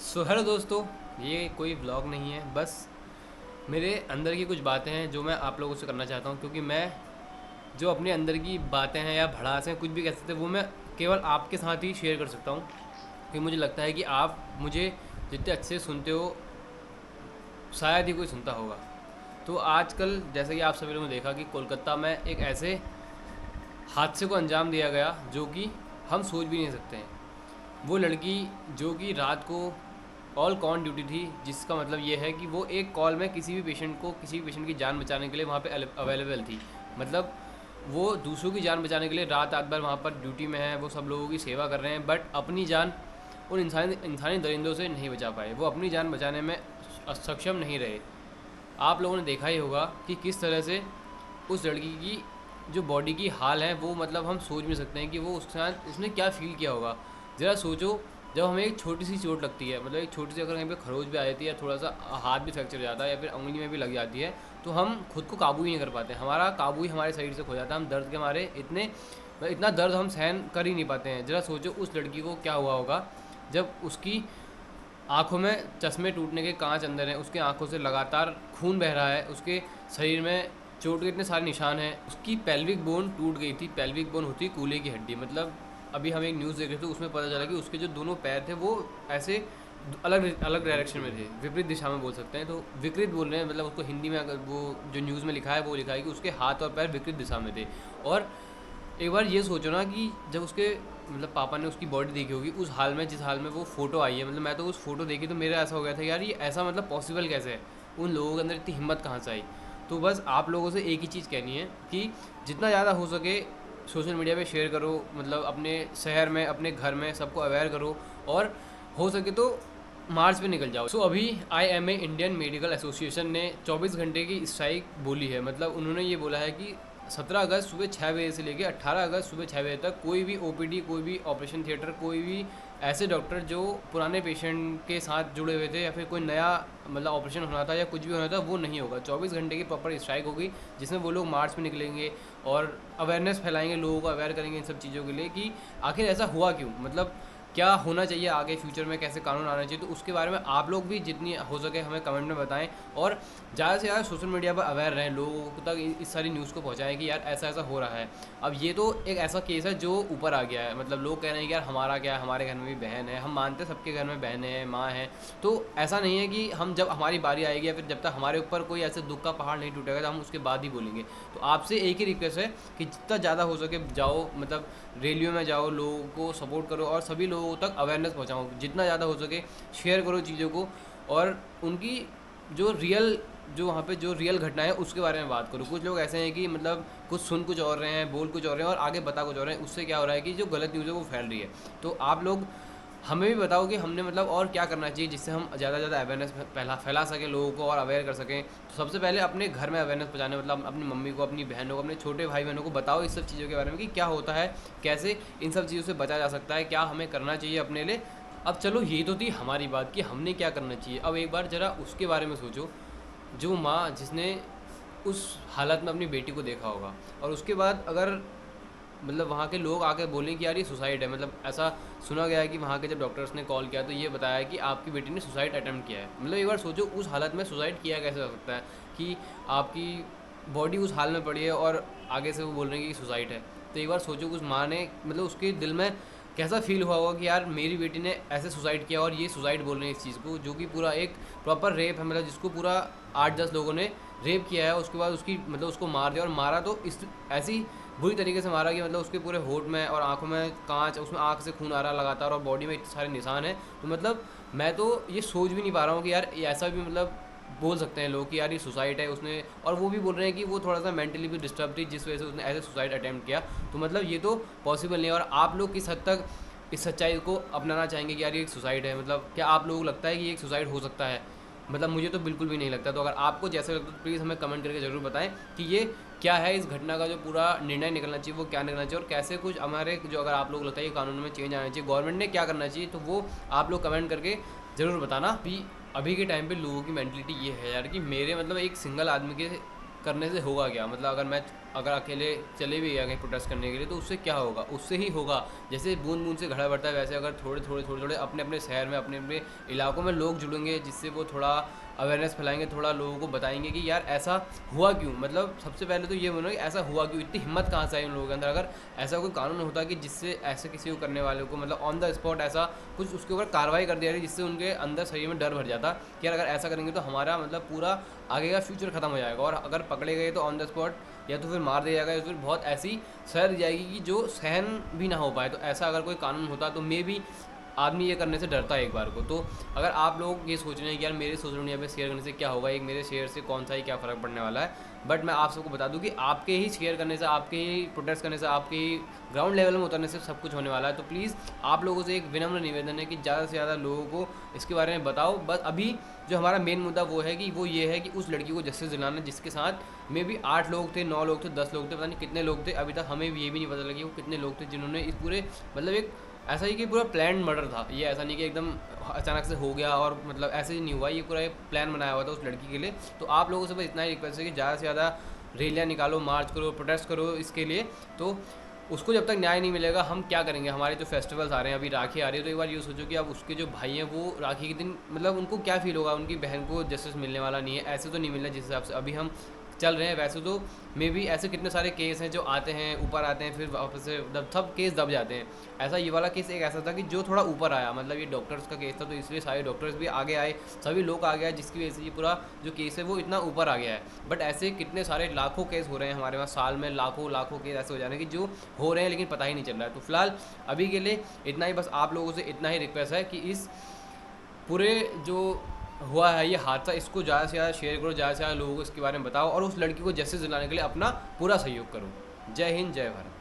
Hello दोस्तों, ये कोई व्लॉग नहीं है। बस मेरे अंदर की कुछ बातें हैं जो मैं आप लोगों से करना चाहता हूँ, क्योंकि मैं जो अपने अंदर की बातें हैं या भड़ास हैं, कुछ भी कह सकते हैं, वो मैं केवल आपके साथ ही शेयर कर सकता हूँ। क्योंकि मुझे लगता है कि आप मुझे जितने अच्छे से सुनते हो, शायद ही कोई सुनता होगा। तो आजकल जैसे कि आप सभी लोगों ने देखा कि कोलकाता में एक ऐसे हादसे को अंजाम दिया गया जो कि हम सोच भी नहीं सकते हैं। वो लड़की जो कि रात को ऑल कॉन ड्यूटी थी, जिसका मतलब ये है कि वो एक कॉल में किसी भी पेशेंट की जान बचाने के लिए वहाँ पे अवेलेबल थी। मतलब वो दूसरों की जान बचाने के लिए रात रात भर वहाँ पर ड्यूटी में है, वो सब लोगों की सेवा कर रहे हैं, बट अपनी जान उन इंसानी दरिंदों से नहीं बचा पाए। वो अपनी जान बचाने में सक्षम नहीं रहे। आप लोगों ने देखा ही होगा कि किस तरह से उस लड़की की जो बॉडी की हाल है, वो मतलब हम सोच भी सकते हैं कि वो उसके साथ उसने क्या फ़ील किया होगा। ज़रा सोचो, जब हमें एक छोटी सी चोट लगती है, मतलब एक छोटी सी अगर कहीं पे खरोच भी आ जाती है या थोड़ा सा हाथ भी फ्रैक्चर हो जाता है या फिर उंगली में भी लग जाती है, तो हम खुद को काबू ही नहीं कर पाते। हमारा काबू ही हमारे शरीर से खो जाता है। हम दर्द के मारे इतना दर्द हम सहन कर ही नहीं पाते हैं। ज़रा सोचो उस लड़की को क्या हुआ होगा जब उसकी आँखों में चश्मे टूटने के कांच अंदर हैं, उसके आँखों से लगातार खून बह रहा है, उसके शरीर में चोट के इतने सारे निशान हैं। उसकी पेल्विक बोन टूट गई थी। पेल्विक बोन होती है कूल्हे की हड्डी। मतलब अभी हम एक न्यूज़ देख रहे थे, उसमें पता चला कि उसके जो दोनों पैर थे वो ऐसे अलग अलग डायरेक्शन में थे, विपरीत दिशा में बोल सकते हैं। तो विकृत बोल रहे हैं, मतलब उसको हिंदी में अगर वो जो न्यूज़ में लिखा है वो लिखा है कि उसके हाथ और पैर विकृत दिशा में थे। और एक बार ये सोचो ना कि जब उसके मतलब पापा ने उसकी बॉडी देखी होगी उस हाल में, जिस हाल में वो फ़ोटो आई है, मतलब मैं तो उस फ़ोटो देखी तो मेरा ऐसा हो गया था यार, ये ऐसा मतलब पॉसिबल कैसे है, उन लोगों के अंदर इतनी हिम्मत कहाँ से आई। तो बस आप लोगों से एक ही चीज़ कहनी है कि जितना ज़्यादा हो सके सोशल मीडिया पे शेयर करो, मतलब अपने शहर में अपने घर में सबको अवेयर करो, और हो सके तो मार्च पे निकल जाओ। अभी IMA इंडियन मेडिकल एसोसिएशन ने 24 घंटे की स्ट्राइक बोली है। मतलब उन्होंने ये बोला है कि 17 अगस्त सुबह 6 बजे से लेकर 18 अगस्त सुबह 6 बजे तक कोई भी OPD, कोई भी ऑपरेशन थिएटर, कोई भी ऐसे डॉक्टर जो पुराने पेशेंट के साथ जुड़े हुए थे या फिर कोई नया मतलब ऑपरेशन होना था या कुछ भी होना था, वो नहीं होगा। 24 घंटे की प्रॉपर स्ट्राइक होगी, जिसमें वो लोग मार्च में निकलेंगे और अवेयरनेस फैलाएंगे, लोगों को अवेयर करेंगे इन सब चीज़ों के लिए कि आखिर ऐसा हुआ क्यों, मतलब क्या होना चाहिए आगे फ्यूचर में, कैसे कानून आना चाहिए। तो उसके बारे में आप लोग भी जितनी हो सके हमें कमेंट में बताएं, और ज़्यादा से ज़्यादा सोशल मीडिया पर अवेयर रहें, लोगों तक इस सारी न्यूज़ को पहुंचाएं कि यार ऐसा ऐसा हो रहा है। अब ये तो एक ऐसा केस है जो ऊपर आ गया है, मतलब लोग कह रहे हैं कि यार हमारा क्या है, हमारे घर में भी बहन है, हम मानते हैं सबके घर में बहनें हैं, माँ हैं। तो ऐसा नहीं है कि हम जब हमारी बारी आएगी या फिर जब तक हमारे ऊपर कोई ऐसे दुख का पहाड़ नहीं टूटेगा तो हम उसके बाद ही बोलेंगे। तो आपसे एक ही रिक्वेस्ट है कि जितना ज़्यादा हो सके जाओ, मतलब रैलियों में जाओ, लोगों को सपोर्ट करो और सभी लोगों तक अवेयरनेस पहुँचाओ। जितना ज़्यादा हो सके शेयर करो चीज़ों को, और उनकी जो वहाँ पे जो रियल घटना है उसके बारे में बात करो। कुछ लोग ऐसे हैं कि मतलब कुछ सुन कुछ और रहे हैं, बोल कुछ और रहे हैं और आगे बता कुछ और रहे हैं। उससे क्या हो रहा है कि जो गलत न्यूज़ है वो फैल रही है। तो आप लोग हमें भी बताओ कि हमने मतलब और क्या करना चाहिए जिससे हम ज़्यादा से ज़्यादा अवेयरनेस फैला सकें, लोगों को और अवेयर कर सकें। तो सबसे पहले अपने घर में अवेयरनेस पहुँचाने, मतलब अपनी मम्मी को, अपनी बहनों को, अपने छोटे भाई बहनों को बताओ इस सब चीज़ों के बारे में कि क्या होता है, कैसे इन सब चीज़ों से बचा जा सकता है, क्या हमें करना चाहिए अपने लिए। अब चलो ये तो थी हमारी बात कि हमने क्या करना चाहिए। अब एक बार ज़रा उसके बारे में सोचो, जो माँ जिसने उस हालत में अपनी बेटी को देखा होगा, और उसके बाद अगर मतलब वहाँ के लोग आके बोलें कि यार ये सुसाइड है। मतलब ऐसा सुना गया है कि वहाँ के जब डॉक्टर्स ने कॉल किया तो ये बताया कि आपकी बेटी ने सुसाइड अटेम्प्ट किया है। मतलब एक बार सोचो उस हालत में सुसाइड किया कैसे जा सकता है कि आपकी बॉडी उस हाल में पड़ी है और आगे से वो बोल रहे हैं कि सुसाइड है। तो एक बार सोचो उस माँ ने, मतलब उसके दिल में कैसा फील हुआ होगा कि यार मेरी बेटी ने ऐसे सुसाइड किया और ये सुसाइड बोल रहे हैं इस चीज़ को, जो कि पूरा एक प्रॉपर रेप है। मतलब जिसको पूरा 8-10 लोगों ने रेप किया है, उसके बाद उसकी मतलब उसको मार दिया, और मारा तो इस ऐसी बुरी तरीके से मारा कि मतलब उसके पूरे होठ में और आंखों में कांच, उसमें आंख से खून आ रहा लगातार और बॉडी में इतने सारे निशान हैं। तो मतलब मैं तो ये सोच भी नहीं पा रहा हूँ कि यार ये ऐसा भी मतलब बोल सकते हैं लोग कि यार ये सुसाइड है उसने, और वो भी बोल रहे हैं कि वो थोड़ा सा मेंटली भी डिस्टर्ब थी जिस वजह से उसने ऐसे सुसाइड अटैम्प्ट किया। तो मतलब ये तो पॉसिबल नहीं है। और आप लोग किस हद तक इस सच्चाई को अपनाना चाहेंगे कि यार ये एक सुसाइड है, मतलब क्या आप लोगों को लगता है कि ये एक सुसाइड हो सकता है? मतलब मुझे तो बिल्कुल भी नहीं लगता। तो अगर आपको जैसा लगता है तो प्लीज़ हमें कमेंट करके ज़रूर बताएं कि ये क्या है, इस घटना का जो पूरा निर्णय निकलना चाहिए वो क्या निकलना चाहिए, और कैसे कुछ हमारे जो, अगर आप लोग लगता है ये कानून में चेंज आना चाहिए, गवर्नमेंट ने क्या करना चाहिए, तो वो आप लोग कमेंट करके ज़रूर बताना। अभी के टाइम पे लोगों की मेंटलिटी ये है यार कि मेरे मतलब एक सिंगल आदमी के करने से होगा क्या। मतलब अगर मैं अगर अकेले चले भी गए कहीं प्रोटेस्ट करने के लिए तो उससे क्या होगा, उससे ही होगा जैसे बूंद बूंद से घड़ा बढ़ता है, वैसे अगर थोड़े अपने अपने शहर में अपने अपने इलाकों में लोग जुड़ेंगे, जिससे वो थोड़ा अवेयरनेस फैलाएंगे, थोड़ा लोगों को बताएंगे कि यार ऐसा हुआ क्यों, मतलब सबसे पहले तो ये बोलो कि ऐसा हुआ क्यों, इतनी हिम्मत कहाँ से आई उन लोगों के अंदर। अगर ऐसा कोई कानून होता कि जिससे ऐसे किसी को करने वाले को मतलब ऑन द स्पॉट ऐसा कुछ उसके ऊपर कार्रवाई कर दिया जाए, जिससे उनके अंदर शरीर में डर भर जाता कि यार अगर ऐसा करेंगे तो हमारा मतलब पूरा आगे का फ्यूचर खत्म हो जाएगा, और अगर पकड़े गए तो ऑन द स्पॉट या तो फिर मार दिया जाएगा या फिर बहुत ऐसी सजा दी जाएगी कि जो सहन भी ना हो पाए। तो ऐसा अगर कोई कानून होता तो मे भी आदमी ये करने से डरता है एक बार को। तो अगर आप लोग ये सोच रहे हैं कि यार मेरे सोशल मीडिया पे शेयर करने से क्या होगा, एक मेरे शेयर से कौन सा ही क्या फ़र्क पड़ने वाला है, बट मैं आप सबको बता दूं कि आपके ही शेयर करने से, आपके ही प्रोटेस्ट करने से, आपके ही ग्राउंड लेवल में उतरने से सब कुछ होने वाला है। तो प्लीज़ आप लोगों से एक विनम्र निवेदन है कि ज़्यादा से ज़्यादा लोगों को इसके बारे में बताओ। बस अभी जो हमारा मेन मुद्दा वो है कि वो ये है कि उस लड़की को जस्टिस दिलाना जिसके साथ मे बी 8 लोग थे, 9 लोग थे, 10 लोग थे, पता नहीं कितने लोग थे, अभी तक हमें ये भी नहीं पता लगी वो कितने लोग थे जिन्होंने इस पूरे मतलब एक ऐसा ही कि पूरा प्लान मर्डर था ये, ऐसा नहीं कि एकदम अचानक से हो गया और मतलब ऐसे ही नहीं हुआ, ये पूरा एक प्लान बनाया हुआ था उस लड़की के लिए। तो आप लोगों से बस इतना ही रिक्वेस्ट है कि ज़्यादा से ज़्यादा रैलियाँ निकालो, मार्च करो, प्रोटेस्ट करो इसके लिए। तो उसको जब तक न्याय नहीं मिलेगा हम क्या करेंगे। हमारे जो फेस्टिवल्स आ रहे हैं, अभी राखी आ रही है, तो एक बार ये सोचो कि अब उसके जो भाई हैं वो राखी के दिन मतलब उनको क्या फील होगा, उनकी बहन को जस्टिस मिलने वाला नहीं है, ऐसे तो नहीं मिलना जिस हिसाब से अभी हम चल रहे हैं। वैसे तो मे बी ऐसे कितने सारे केस हैं जो आते हैं ऊपर आते हैं फिर वापस से सब केस दब जाते हैं। ऐसा ये वाला केस एक ऐसा था कि जो थोड़ा ऊपर आया, मतलब ये डॉक्टर्स का केस था तो इसलिए सारे डॉक्टर्स भी आगे आए, सभी लोग आगे आए, जिसकी वजह से ये पूरा जो केस है वो इतना ऊपर आ गया है। बट ऐसे कितने सारे लाखों केस हो रहे हैं हमारे पास, साल में लाखों लाखों केस ऐसे हो जाने की जो हो रहे हैं लेकिन पता ही नहीं चल रहा है। तो फिलहाल अभी के लिए इतना ही, बस आप लोगों से इतना ही रिक्वेस्ट है कि इस पूरे जो हुआ है ये हादसा, इसको ज़्यादा से ज़्यादा शेयर करो, ज़्यादा से ज़्यादा लोगों को इसके बारे में बताओ और उस लड़की को जस्टिस दिलाने के लिए अपना पूरा सहयोग करो। जय हिंद, जय भारत।